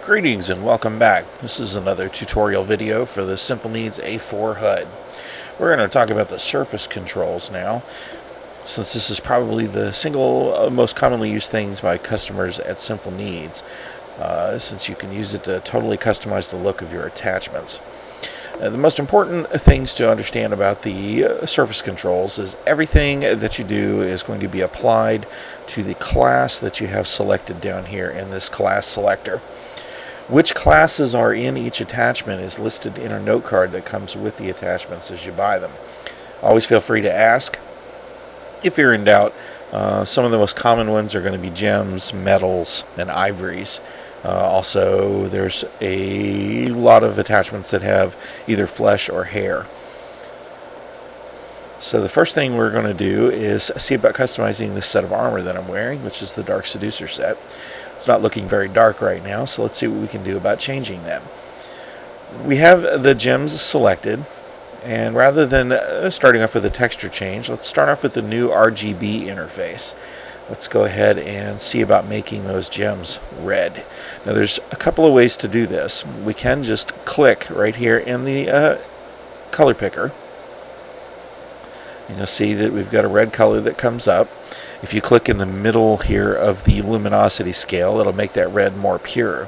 Greetings and welcome back. This is another tutorial video for the Sinful Needs A4 HUD. We're going to talk about the surface controls now, since this is probably the single most commonly used things by customers at Sinful Needs, since you can use it to totally customize the look of your attachments. The most important things to understand about the surface controls is everything that you do is going to be applied to the class that you have selected down here in this class selector. Which classes are in each attachment is listed in a note card that comes with the attachments as you buy them. Always feel free to ask. If you're in doubt, some of the most common ones are going to be gems, metals, and ivories. Also, there's a lot of attachments that have either flesh or hair. So the first thing we're going to do is see about customizing this set of armor that I'm wearing, which is the Dark Seducer set. It's not looking very dark right now, so let's see what we can do about changing them. We have the gems selected, and rather than starting off with a texture change, let's start off with the new RGB interface. Let's go ahead and see about making those gems red. Now there's a couple of ways to do this. We can just click right here in the color picker, and you'll see that we've got a red color that comes up. If you click in the middle here of the luminosity scale, it'll make that red more pure.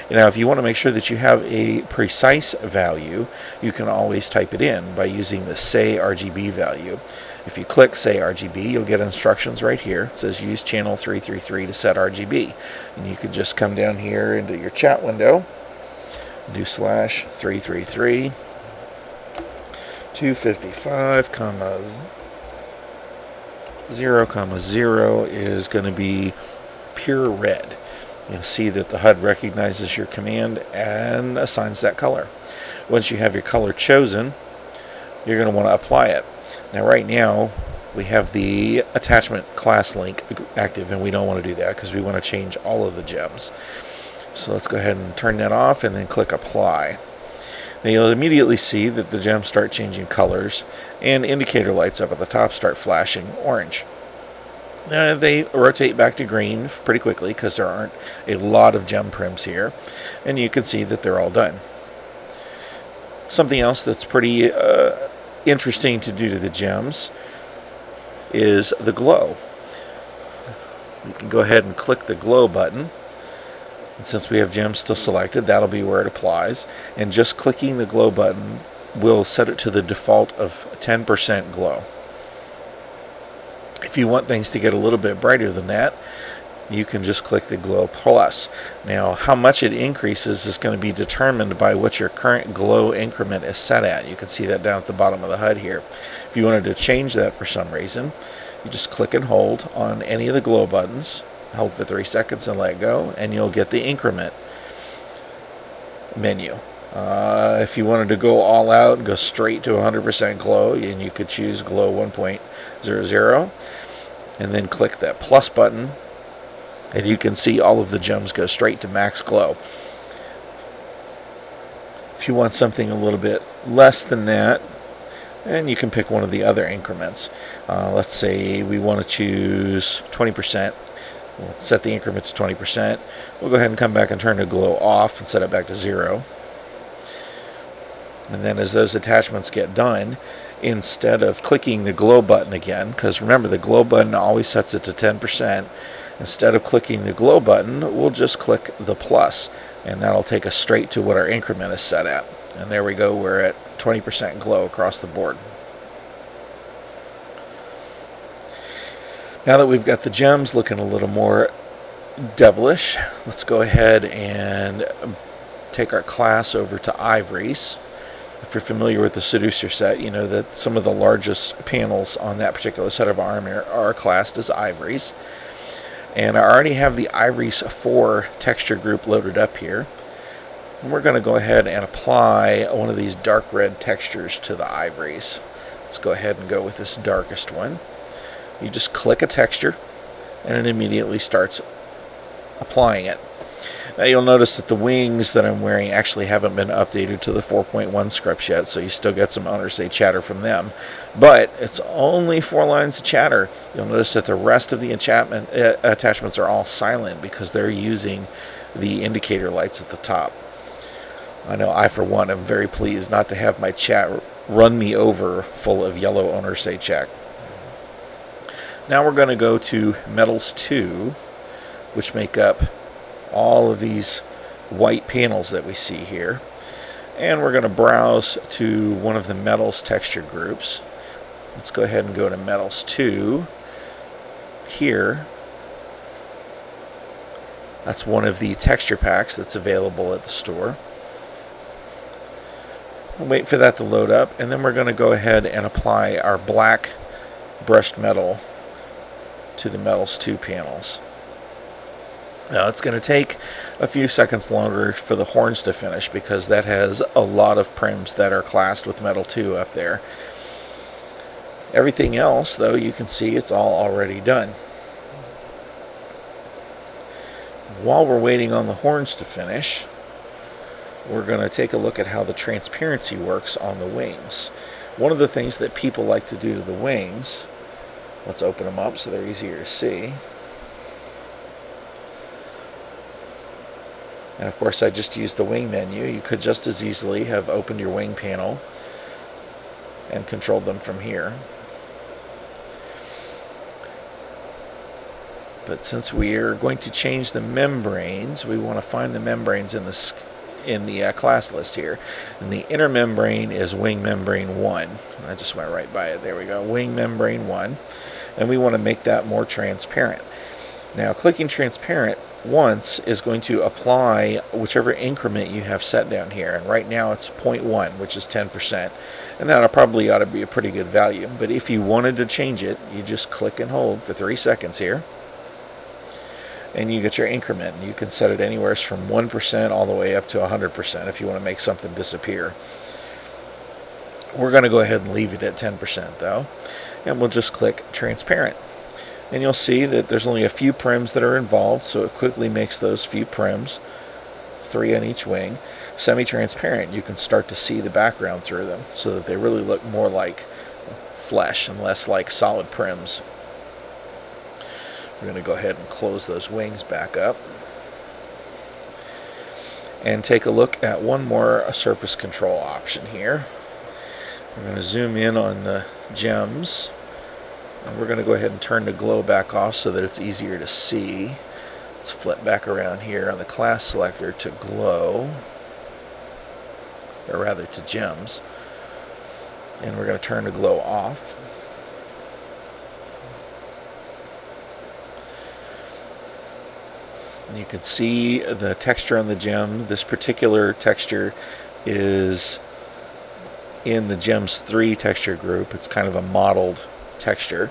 Now, if you want to make sure that you have a precise value, you can always type it in by using the Say RGB value. If you click Say RGB, you'll get instructions right here. It says use channel 333 to set RGB. And you can just come down here into your chat window, do /333 255, 0,0 is going to be pure red. You'll see that the HUD recognizes your command and assigns that color. Once you have your color chosen, you're going to want to apply it. Now right now we have the attachment class link active, and we don't want to do that because we want to change all of the gems. So let's go ahead and turn that off and then click apply. Now you'll immediately see that the gems start changing colors, and indicator lights up at the top start flashing orange. Now they rotate back to green pretty quickly because there aren't a lot of gem prims here, and you can see that they're all done. Something else that's pretty interesting to do to the gems is the glow. You can go ahead and click the glow button. And since we have gems still selected, that'll be where it applies. And just clicking the glow button will set it to the default of 10% glow. If you want things to get a little bit brighter than that, you can just click the glow plus. Now, how much it increases is going to be determined by what your current glow increment is set at. You can see that down at the bottom of the HUD here. If you wanted to change that for some reason, you just click and hold on any of the glow buttons. Hold for 3 seconds and let go, and you'll get the increment menu. If you wanted to go all out and go straight to 100% glow, and you could choose glow 1.00 and then click that plus button, and you can see all of the gems go straight to max glow. If you want something a little bit less than that, and you can pick one of the other increments. Let's say we want to choose 20%. We'll set the increment to 20%. We'll go ahead and come back and turn the glow off and set it back to 0. And then as those attachments get done, instead of clicking the glow button again, because remember the glow button always sets it to 10%, instead of clicking the glow button, we'll just click the plus, and that'll take us straight to what our increment is set at. And there we go, we're at 20% glow across the board. Now that we've got the gems looking a little more devilish, let's go ahead and take our class over to ivories. If you're familiar with the Seducer set, you know that some of the largest panels on that particular set of armor are classed as ivories. And I already have the Ivories 4 texture group loaded up here. And we're going to go ahead and apply one of these dark red textures to the ivories. Let's go ahead and go with this darkest one. You just click a texture, and it immediately starts applying it. Now you'll notice that the wings that I'm wearing actually haven't been updated to the 4.1 scripts yet, so you still get some undersay chatter from them. But it's only 4 lines of chatter. You'll notice that the rest of the attachments are all silent because they're using the indicator lights at the top. I know I, for one, am very pleased not to have my chat run me over full of yellow undersay check. Now we're going to go to metals 2, which make up all of these white panels that we see here, and we're going to browse to one of the metals texture groups. Let's go ahead and go to metals 2 here. That's one of the texture packs that's available at the store. We'll wait for that to load up, and then we're going to go ahead and apply our black brushed metal to the metals 2 panels. Now it's going to take a few seconds longer for the horns to finish because that has a lot of prims that are classed with metal 2 up there. Everything else, though, you can see it's all already done. While we're waiting on the horns to finish, we're going to take a look at how the transparency works on the wings. One of the things that people like to do to the wings, let's open them up so they're easier to see. And of course I just used the wing menu. You could just as easily have opened your wing panel and controlled them from here. But since we are going to change the membranes, we want to find the membranes in the class list here. And the inner membrane is wing membrane 1. I just went right by it. There we go. Wing membrane 1. And we want to make that more transparent. Now clicking transparent once is going to apply whichever increment you have set down here, and right now it's 0.1, which is 10%, and that probably ought to be a pretty good value. But if you wanted to change it, you just click and hold for 3 seconds here, and you get your increment. You can set it anywhere from 1% all the way up to 100% if you want to make something disappear. We're going to go ahead and leave it at 10% though, and we'll just click transparent. And you'll see that there's only a few prims that are involved, so it quickly makes those few prims, 3 on each wing, semi-transparent. You can start to see the background through them so that they really look more like flesh and less like solid prims. We're going to go ahead and close those wings back up and take a look at one more surface control option here. We're going to zoom in on the gems. And we're going to go ahead and turn the glow back off so that it's easier to see. Let's flip back around here on the class selector to glow, or rather to gems. And we're going to turn the glow off. And you can see the texture on the gem. This particular texture is in the Gems 3 texture group. It's kind of a mottled texture.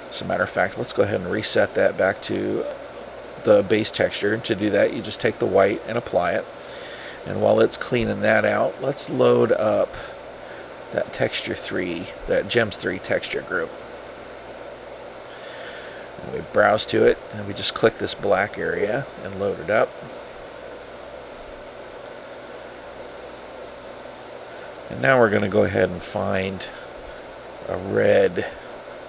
As a matter of fact, let's go ahead and reset that back to the base texture. To do that, you just take the white and apply it. And while it's cleaning that out, let's load up that texture 3, that Gems 3 texture group. And we browse to it, and we just click this black area and load it up. And now we're going to go ahead and find a red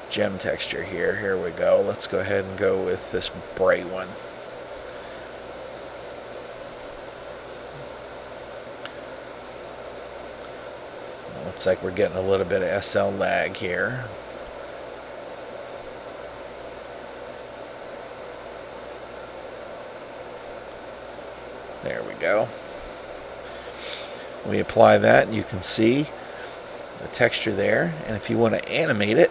gem texture here. Here we go. Let's go ahead and go with this bright one. Looks like we're getting a little bit of SL lag here. There we go. We apply that, and you can see the texture there. And if you want to animate it,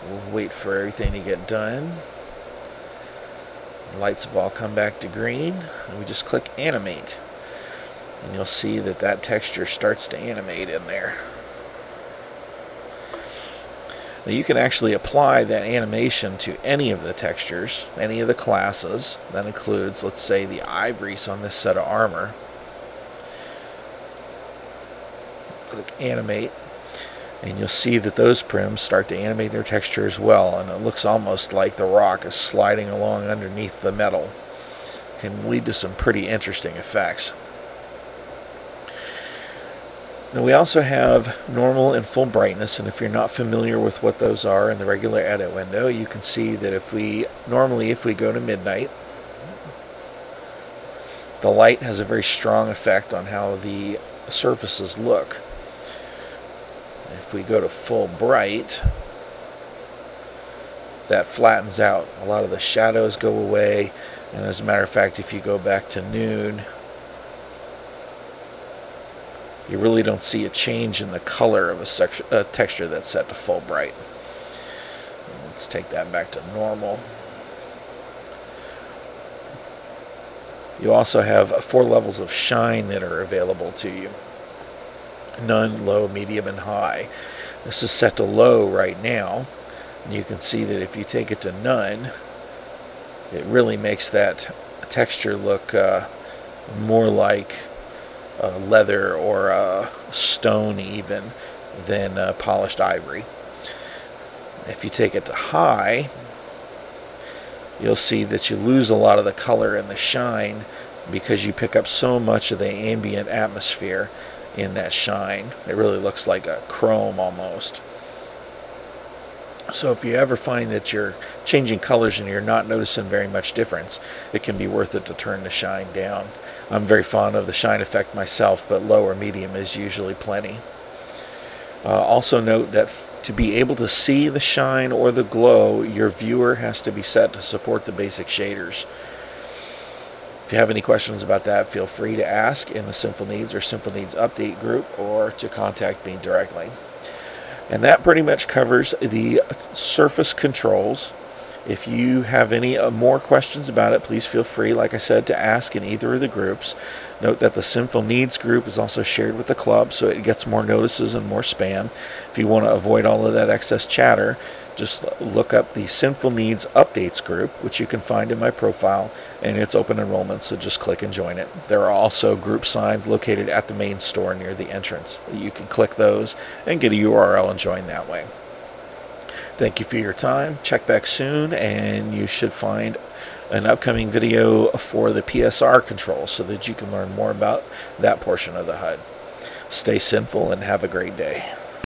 we'll wait for everything to get done. The lights have all come back to green, and we just click animate. And you'll see that that texture starts to animate in there. Now you can actually apply that animation to any of the textures, any of the classes. That includes, let's say, the ivories on this set of armor. Click animate, and you'll see that those prims start to animate their texture as well, and it looks almost like the rock is sliding along underneath the metal. can lead to some pretty interesting effects. Now we also have normal and full brightness, and if you're not familiar with what those are in the regular edit window, you can see that if we go to midnight, the light has a very strong effect on how the surfaces look. If we go to full bright, that flattens out. A lot of the shadows go away, and as a matter of fact, if you go back to noon, you really don't see a change in the color of a texture that's set to full bright. Let's take that back to normal. You also have 4 levels of shine that are available to you. None, low, medium, and high. This is set to low right now, and you can see that if you take it to none, it really makes that texture look more like leather or stone even than polished ivory. If you take it to high, you'll see that you lose a lot of the color and the shine because you pick up so much of the ambient atmosphere in that shine. It really looks like a chrome almost. So if you ever find that you're changing colors and you're not noticing very much difference, it can be worth it to turn the shine down. I'm very fond of the shine effect myself, but low or medium is usually plenty. Also note that to be able to see the shine or the glow, your viewer has to be set to support the basic shaders. If you have any questions about that, feel free to ask in the Sinful Needs or Sinful Needs update group, or to contact me directly. And that pretty much covers the surface controls. If you have any more questions about it, please feel free, like I said, to ask in either of the groups. Note that the Sinful Needs group is also shared with the club, so it gets more notices and more spam. If you want to avoid all of that excess chatter, just look up the Sinful Needs updates group, which you can find in my profile, and it's open enrollment, so just click and join it. There are also group signs located at the main store near the entrance. You can click those and get a URL and join that way. Thank you for your time. Check back soon, and you should find an upcoming video for the PSR control so that you can learn more about that portion of the HUD. Stay sinful and have a great day.